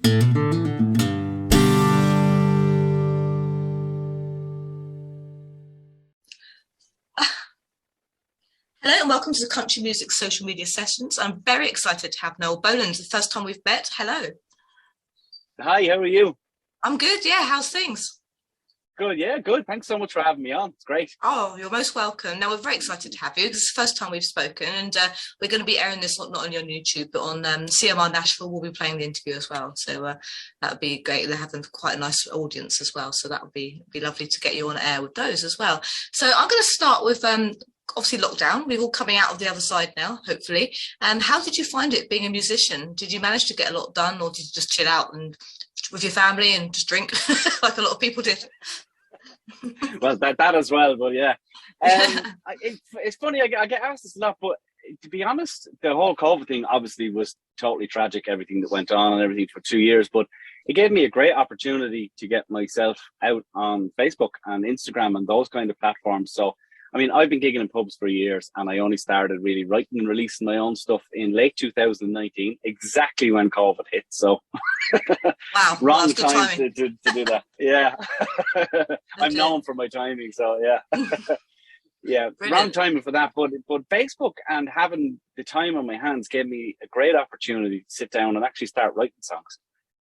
Hello and welcome to the Country Music Social Media Sessions. I'm very excited to have Noel Boland. The first time we've met. Hello. Hi, how are you? I'm good, yeah. How's things? Good, yeah, good. Thanks so much for having me on. It's great. Oh, you're most welcome. Now, we're very excited to have you. This is the first time we've spoken, and we're going to be airing this not only on YouTube, but on CMR Nashville. We'll be playing the interview as well. So that would be great. They're having quite a nice audience as well. So that would be lovely to get you on air with those as well. So I'm going to start with obviously lockdown. We're all coming out of the other side now, hopefully. And how did you find it being a musician? Did you manage to get a lot done, or did you just chill out and with your family and just drink like a lot of people did? Well, that as well, but yeah. It's funny, I get asked this a lot, but to be honest, the whole COVID thing obviously was totally tragic, everything that went on and everything for 2 years, but it gave me a great opportunity to get myself out on Facebook and Instagram and those kind of platforms. So I mean, I've been gigging in pubs for years, and I only started really writing and releasing my own stuff in late 2019, exactly when COVID hit. So, wow, wrong time to do that. Yeah, I'm known for my timing. So yeah, yeah, brilliant. Wrong timing for that. But Facebook and having the time on my hands gave me a great opportunity to sit down and actually start writing songs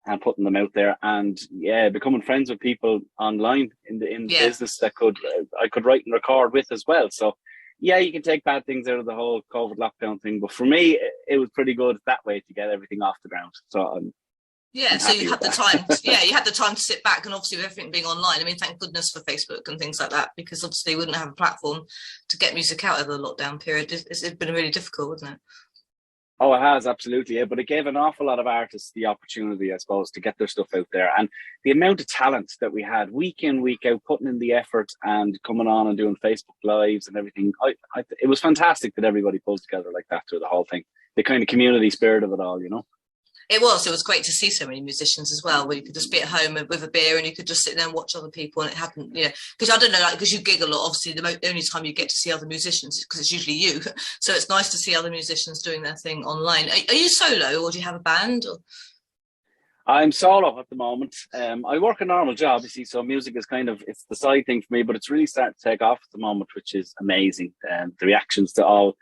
and putting them out there, and yeah, becoming friends with people online in the business that I could write and record with as well. So yeah, you can take bad things out of the whole COVID lockdown thing, but for me, it was pretty good that way to get everything off the ground. So so you had the time. You had the time to sit back, and obviously with everything being online, I mean, thank goodness for Facebook and things like that, because obviously you wouldn't have a platform to get music out over the lockdown period. It's been really difficult, wasn't it? Oh, it has, absolutely, yeah. But it gave an awful lot of artists the opportunity, I suppose, to get their stuff out there. And the amount of talent that we had week in, week out, putting in the effort and coming on and doing Facebook Lives and everything, it was fantastic that everybody pulled together like that through the whole thing. The kind of community spirit of it all, you know? It was great to see so many musicians as well, where you could just be at home with a beer and you could just sit there and watch other people, and it happened, because I don't know, because you gig a lot, obviously the only time you get to see other musicians is because it's usually you. So it's nice to see other musicians doing their thing online. Are you solo, or do you have a band? Or? I'm solo at the moment. I work a normal job, you see, so music is it's the side thing for me, but it's really starting to take off at the moment, which is amazing. The reactions to all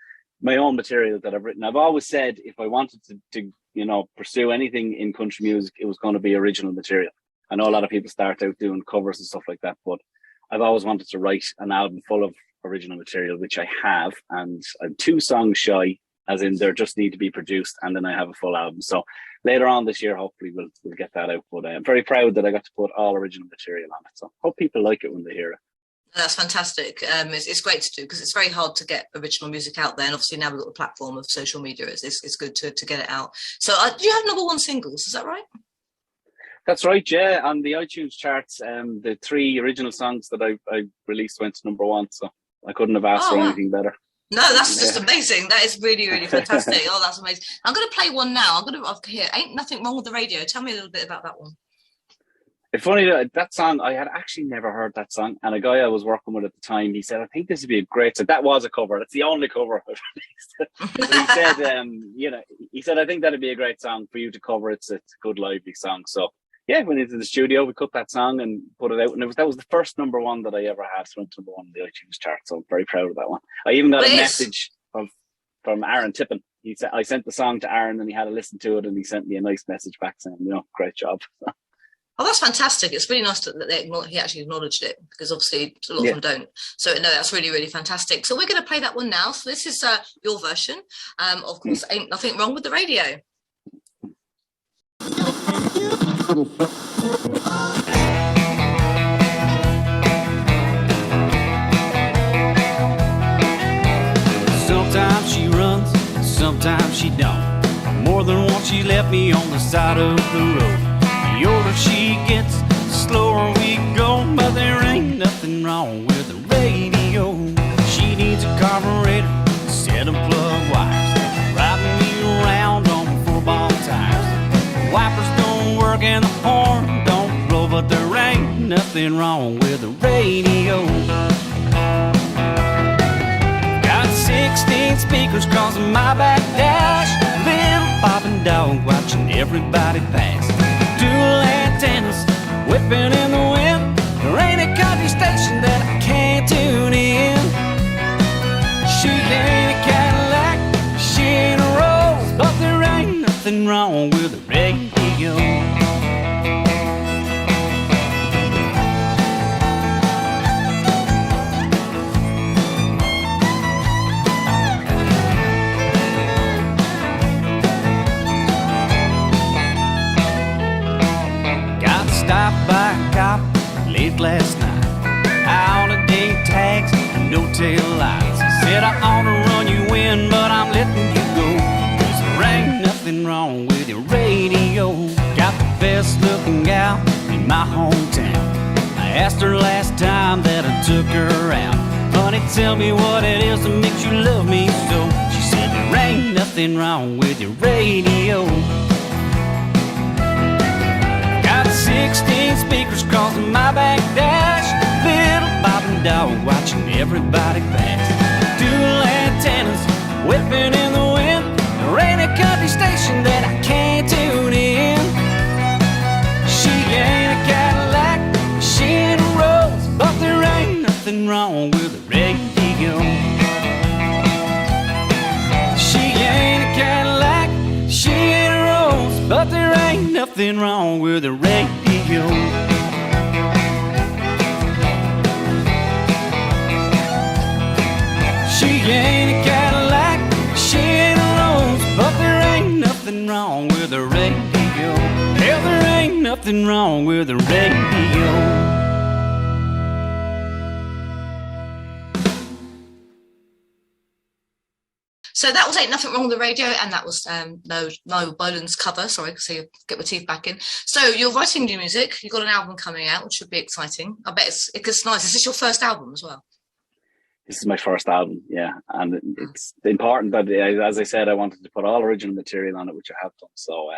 my own material that I've written. I've always said if I wanted to pursue anything in country music, it was going to be original material. I know a lot of people start out doing covers and stuff like that, but I've always wanted to write an album full of original material, which I have, and I'm 2 songs shy, as in they just need to be produced, and then I have a full album. So later on this year, hopefully we'll get that out. But I'm very proud that I got to put all original material on it. So hope people like it when they hear it. That's fantastic. It's great to do, because it's very hard to get original music out there, and obviously now we've got the platform of social media. It's good to get it out. So do you have #1 singles? Is that right? That's right, yeah. On the iTunes charts, the 3 original songs that I released went to #1, so I couldn't have asked for anything better. No, that's just amazing. That is really, really fantastic. Oh, that's amazing. I'm going to play one now. I've here. Ain't Nothing Wrong with the Radio. Tell me a little bit about that one. It's funny that song, I had actually never heard that song, and a guy I was working with at the time, he said, I think this would be a great song. That was a cover. That's the only cover I've released. But he said, he said, I think that'd be a great song for you to cover. It's a good lively song. So yeah, went into the studio, we cut that song and put it out, and that was the first #1 that I ever had. So it went to #1 on the iTunes chart. So I'm very proud of that one. I even got a message from Aaron Tippin. He said, I sent the song to Aaron and he had a listen to it, and he sent me a nice message back saying, great job. Oh, that's fantastic. It's really nice that he actually acknowledged it, because obviously a lot of them don't. So no, that's really, really fantastic. So we're going to play that one now. So this is your version. Of course, Ain't Nothing Wrong with the Radio. Sometimes she runs, sometimes she don't. More than once she left me on the side of the road. The older she gets, the slower we go, but there ain't nothing wrong with the radio. She needs a carburetor, a set of plug wires, riding me around on 4-ball tires. The wipers don't work and the horn don't blow, but there ain't nothing wrong with the radio. Got 16 speakers crossing my back dash, little bobbing dog watching everybody pass. whipping in the wind. There ain't a country station that I can't tune in. She ain't a Cadillac, she ain't a Rolls, but there ain't nothing wrong with the radio. Got stopped by a cop late last night, out of date tags and no tail lights. He said I ought to run you in, but I'm letting you go, 'cause there ain't nothing wrong with your radio. Got the best looking gal in my hometown. I asked her last time that I took her out, honey, tell me what it is that makes you love me so. She said there ain't nothing wrong with your radio. Got 16 speakers crossing my back dash, little bob and dog watching everybody pass. Dual antennas whipping in the wind. There ain't a country station that I can't tune in. She ain't a Cadillac, she ain't a Rolls, but there ain't nothing wrong with the radio. She ain't a Cadillac, she ain't a Rolls, but there ain't nothing wrong with the radio. She ain't a Cadillac, she ain't a Rolls, but there ain't nothing wrong with the radio. Hell, there ain't nothing wrong with the radio. So that was Ain't Nothing Wrong with the Radio, and that was Noel Boland's cover. Sorry, so you get my teeth back in. So you're writing new music. You've got an album coming out, which should be exciting. I bet it's nice. Is this your first album as well? This is my first album, yeah, and it's important that, as I said, I wanted to put all original material on it, which I have done. So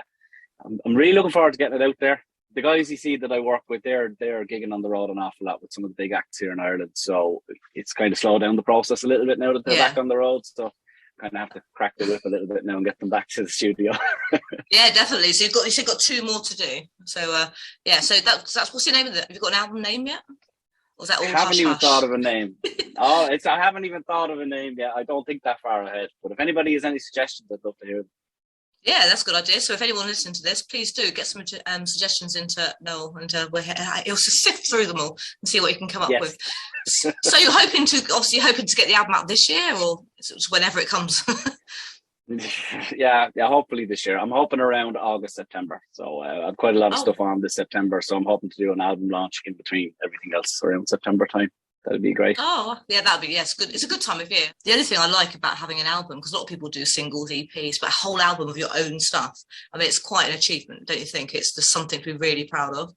I'm really looking forward to getting it out there. The guys you see that I work with, they're gigging on the road an awful lot with some of the big acts here in Ireland. So it's kind of slowed down the process a little bit now that they're back on the road. So kind of have to crack the whip a little bit now and get them back to the studio. Yeah, definitely. So you've got two more to do. So so that's what's your name of it? Have you got an album name yet? Or is that all I haven't even thought of a name. I haven't even thought of a name yet. I don't think that far ahead. But if anybody has any suggestions, I'd love to hear them. Yeah, that's a good idea. So if anyone listening to this, please do get some suggestions into Noel, and he'll sift through them all and see what he can come up with. So you're hoping to get the album out this year, or whenever it comes? yeah, hopefully this year. I'm hoping around August, September. So I've quite a lot of stuff on this September, so I'm hoping to do an album launch in between everything else around September time. That'd be great. Oh, yeah, it's good. It's a good time of year. The only thing I like about having an album, because a lot of people do singles, EPs, but a whole album of your own stuff, I mean, it's quite an achievement, don't you think? It's just something to be really proud of.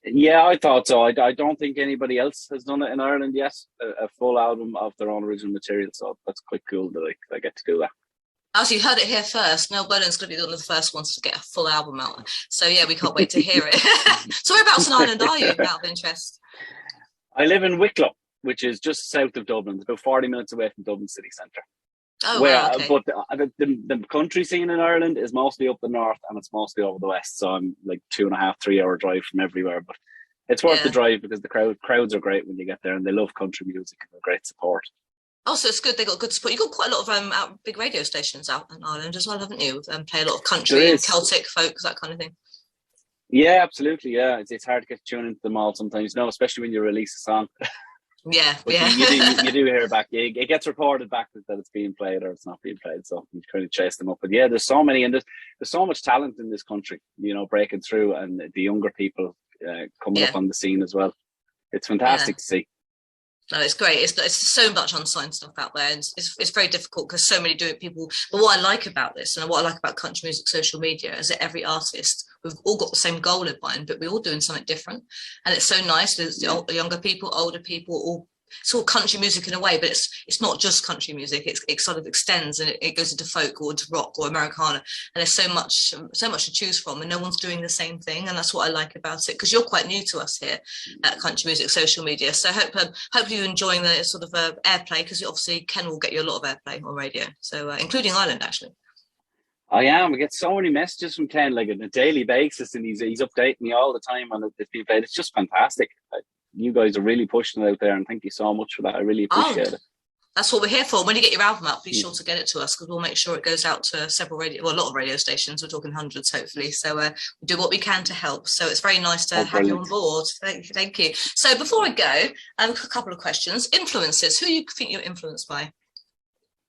Yeah, I thought so. I don't think anybody else has done it in Ireland yet, a full album of their own original material. So that's quite cool that I get to do that. As you heard it here first, Noel Boland's going to be one of the first ones to get a full album out. So yeah, we can't wait to hear it. So whereabouts in Ireland are you, out of interest? I live in Wicklow, which is just south of Dublin. It's about 40 minutes away from Dublin city centre. Oh, wow, okay. But the country scene in Ireland is mostly up the north and it's mostly over the west. So I'm like 2.5, 3 hour drive from everywhere. But it's worth the drive because the crowds are great when you get there and they love country music and they're great support. Oh, so it's good. They got good support. You've got quite a lot of big radio stations out in Ireland as well, haven't you? Play a lot of country and Celtic folk, that kind of thing. Yeah, absolutely. Yeah, it's hard to get tuned into them all sometimes. No, especially when you release a song. Yeah. You do hear back. It gets reported back that it's being played or it's not being played. So you kind of chase them up. But yeah, there's so many, and there's so much talent in this country. Breaking through, and the younger people coming up on the scene as well. It's fantastic to see. No, it's great. It's so much unsigned stuff out there, and it's very difficult because so many people. But what I like about this, and what I like about country music social media, is that every artist, we've all got the same goal in mind, but we're all doing something different, and it's so nice. There's the younger people, older people, all. It's all country music in a way, but it's not just country music. It sort of extends and it goes into folk or into rock or Americana, and there's so much to choose from, and no one's doing the same thing, and that's what I like about it. Because you're quite new to us here at Country Music Social Media, so hope you're enjoying the sort of airplay, because obviously Ken will get you a lot of airplay on radio, so including Ireland actually. I am. I get so many messages from Ken, like on a daily basis, and he's updating me all the time on it's being played. It's just fantastic. You guys are really pushing it out there, and thank you so much for that. I really appreciate it. That's what we're here for. When you get your album out, be sure to get it to us, because we'll make sure it goes out to a lot of radio stations. We're talking hundreds, hopefully. So we do what we can to help. So it's very nice to have you on board. Thank you. So before I go, a couple of questions. Influences. Who do you think you're influenced by?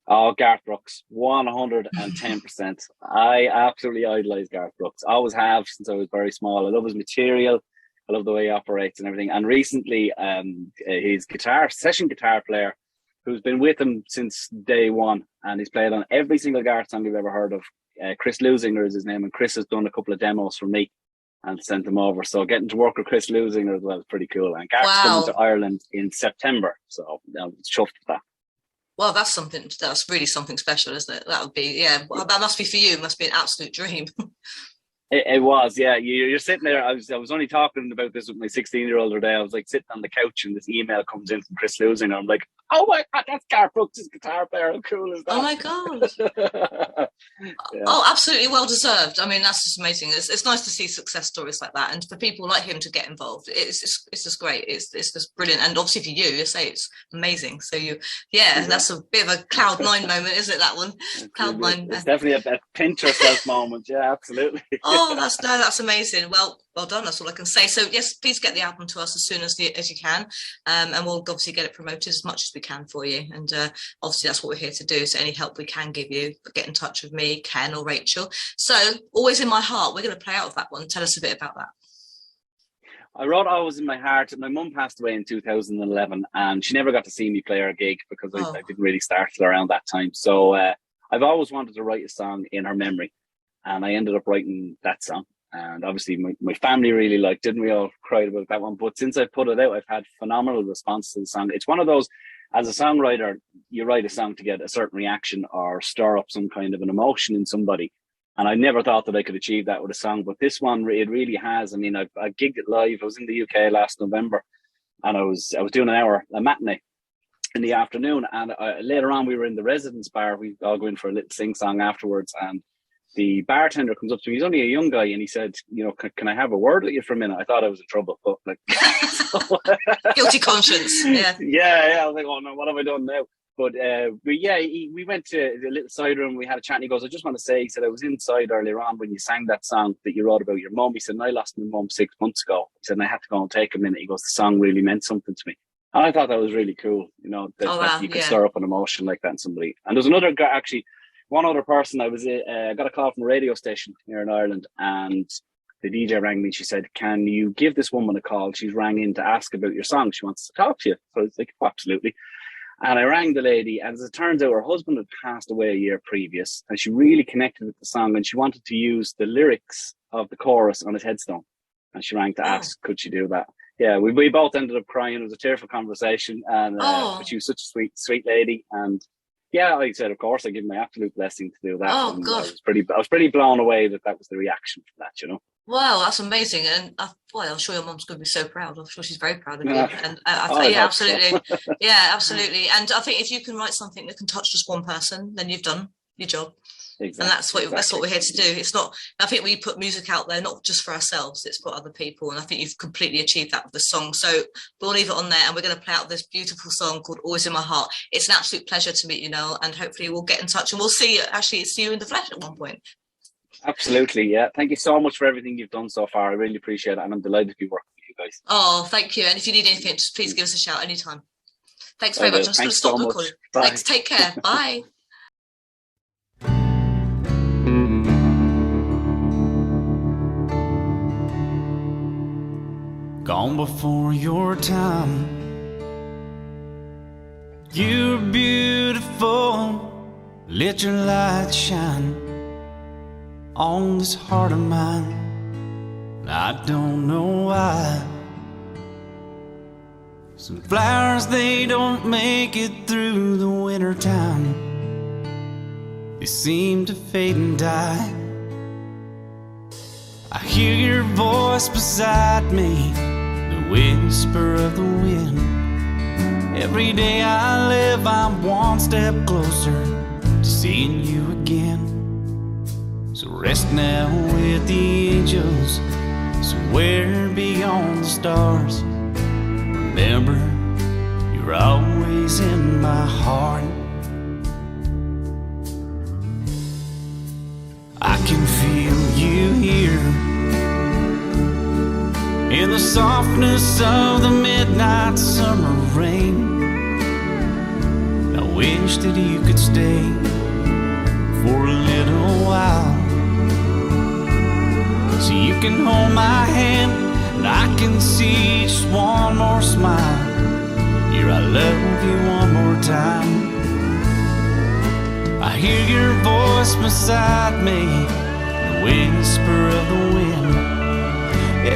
Oh, Garth Brooks, 110%. I absolutely idolise Garth Brooks. I always have since I was very small. I love his material. I love the way he operates and everything. And recently, his session guitar player, who's been with him since day one, and he's played on every single Garth song you've ever heard of. Chris Lusinger is his name, and Chris has done a couple of demos for me and sent them over. So getting to work with Chris Lusinger as well is pretty cool. And Garth's coming to Ireland in September, so it's chuffed with that. Well, that's really something special, isn't it? That would be, yeah. Well, that must be for you. It must be an absolute dream. It was, yeah. You're sitting there. I was only talking about this with my 16-year-old today. I was like sitting on the couch, and this email comes in from Chris Lusinger. I'm like, oh my God, that's Garth Brooks' guitar player. How cool is that? Oh my God. Yeah. Oh, absolutely well deserved. I mean, that's just amazing. It's nice to see success stories like that, and for people like him to get involved. It's just great. It's just brilliant, and obviously for you say it's amazing. So that's a bit of a Cloud9 moment, isn't it? That one, Cloud9. It's definitely a pinch yourself moment. Yeah, absolutely. Oh, that's amazing. Well done. That's all I can say. So yes, please get the album to us as soon as you can, and we'll obviously get it promoted as much as we can for you. And obviously that's what we're here to do. So any help we can give you, get in touch with me, Ken, or Rachel. So Always in My Heart. We're going to play out of that one. Tell us a bit about that. I wrote Always in My Heart. My mum passed away in 2011, and she never got to see me play her gig because I didn't really start till around that time. So I've always wanted to write a song in her memory, and I ended up writing that song. And obviously my family really liked it, and we all cried about that one. But since I put it out, I've had phenomenal response to the song. It's one of those, as a songwriter, you write a song to get a certain reaction or stir up some kind of an emotion in somebody. And I never thought that I could achieve that with a song. But this one, it really has. I mean, I gigged it live. I was in the UK last November, and I was doing a matinee in the afternoon. And later on, we were in the residence bar. We all go in for a little sing-song afterwards. And the bartender comes up to me. He's only a young guy, and he said, can I have a word with you for a minute? I thought I was in trouble, but like guilty conscience. Yeah. Yeah. I was like, oh no, what have I done now? But we went to the little side room. We had a chat, and he goes, I just want to say, he said, I was inside earlier on when you sang that song that you wrote about your mum. He said, and I lost my mum 6 months ago. He said, and I had to go and take a minute. He goes, the song really meant something to me. And I thought that was really cool, that you could stir up an emotion like that in somebody. And there's another guy, actually, one other person. I got a call from a radio station here in Ireland, and the DJ rang me. She said, can you give this woman a call? She's rang in to ask about your song. She wants to talk to you. So I was like, oh, absolutely. And I rang the lady, and as it turns out, her husband had passed away a year previous, and she really connected with the song, and she wanted to use the lyrics of the chorus on his headstone. And she rang to ask, could she do that? Yeah, we both ended up crying. It was a tearful conversation, and but she was such a sweet lady. And yeah, I said, of course, I give my absolute blessing to do that. Oh, God. I was pretty blown away that was the reaction for that, Wow, that's amazing. And I'm sure your mom's going to be so proud. I'm sure she's very proud of you. And absolutely. So. Yeah, absolutely. And I think if you can write something that can touch just one person, then you've done your job. Exactly. And that's what we're here to do. It's not, I think we put music out there, not just for ourselves, it's for other people. And I think you've completely achieved that with the song. So we'll leave it on there, and we're going to play out this beautiful song called Always in My Heart. It's an absolute pleasure to meet you, Noel, and hopefully we'll get in touch and we'll see you in the flesh at one point. Absolutely, yeah. Thank you so much for everything you've done so far. I really appreciate it, and I'm delighted to be working with you guys. Oh, thank you. And if you need anything, just please give us a shout anytime. Thanks very much. I'm just going to stop recording. Thanks. Take care. Bye. Gone before your time. You're beautiful. Let your light shine on this heart of mine. I don't know why. Some flowers, they don't make it through the winter time. They seem to fade and die. I hear your voice beside me, the whisper of the wind. Every day I live, I'm one step closer to seeing you again. rest now with the angels, somewhere beyond the stars. Remember, you're always in my heart. I can feel you here in the softness of the midnight summer rain. I wish that you could stay for a little while, so you can hold my hand and I can see just one more smile. Here, I love you one more time. I hear your voice beside me, the whisper of the wind.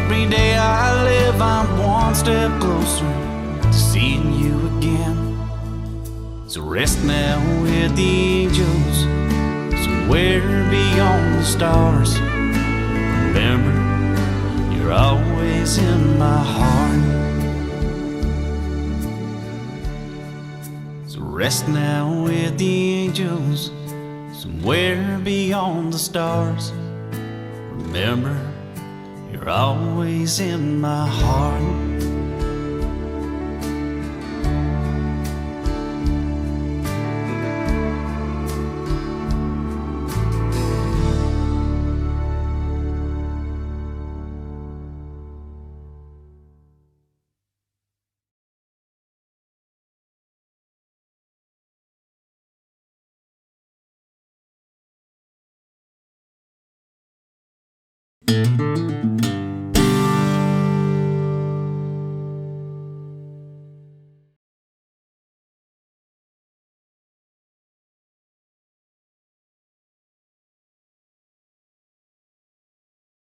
Every day I live, I'm one step closer to seeing you again. So rest now with the angels, somewhere beyond the stars. Remember, you're always in my heart. So rest now with the angels, somewhere beyond the stars. Remember, you're always in my heart.